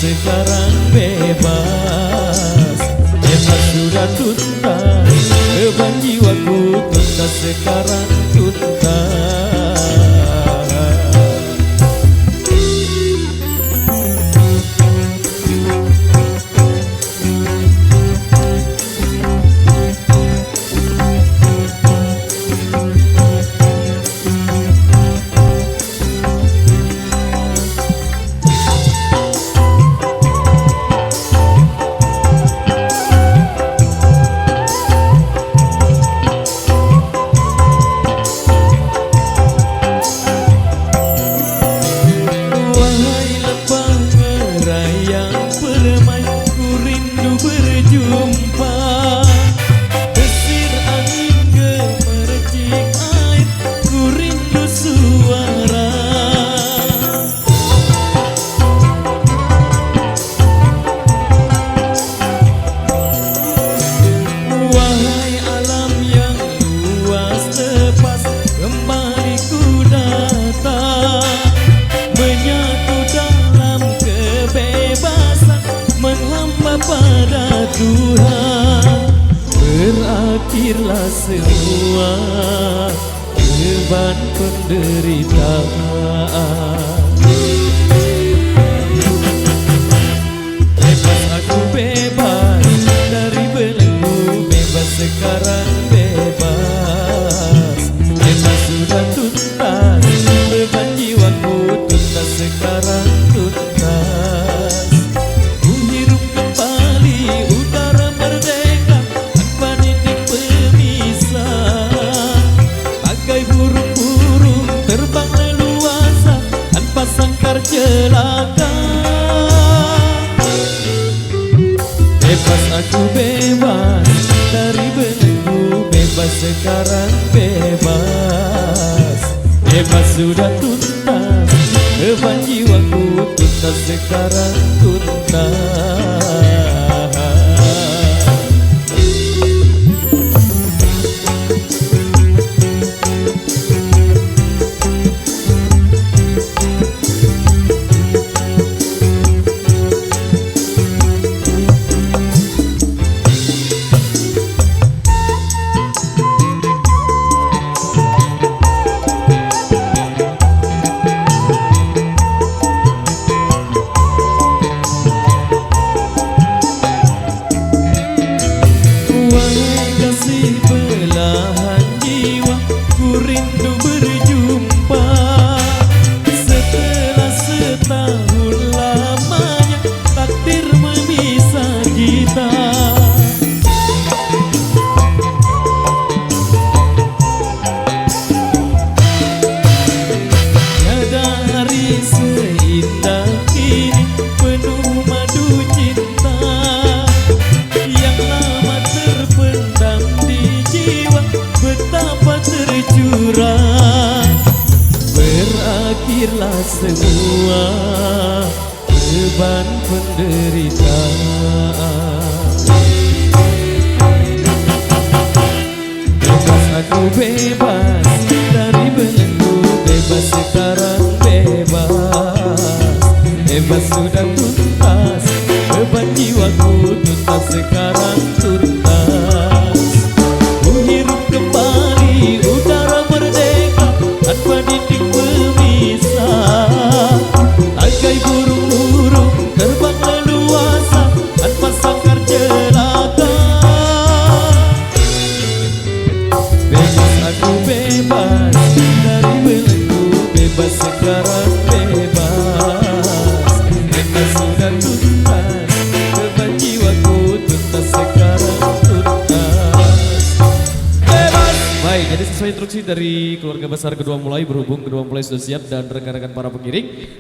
sekarang bebas. Bebas sudah tuntas, beban jiwaku tuntas sekarang tuntas. Pada Tuhan berakhirlah semua beban penderitaan. Bebas aku bebas dari belenggu, bebas sekarang bebas. Bebas sudah tuntas, beban jiwaku tuntas sekarang tuntas. Celaka. Bebas aku bebas dari belenggu, bebas sekarang bebas. Bebas sudah tuntas, beban jiwaku tuntas sekarang tuntas. Belahan jiwa ku rindu berjumpa. Setelah setahun lamanya takdir memisah kita. Tiada hari seindah ini penuh madu cinta yang lama terpendam di jiwa, betapa tercurah. Berakhirlah semua beban penderitaan. Bebas aku bebas dari belenggu, bebas sekarang bebas. Bebas sudah tuntas, beban jiwaku tuntas sekarang tuntas. Ku hirup kembali udara merdeka tanpa dinding pemisah. Bagai burung-burung terbang leluasa tanpa sangkar celaka. Bebas aku bebas dari belenggu, bebas sekarang bebas. Bebas sudah tuntas, beban jiwaku tuntas sekarang tuntas. Bebas. Baik, jadi sesuai instruksi dari keluarga besar kedua mulai, berhubung kedua mulai sudah siap dan rekan-rekan para pengiring,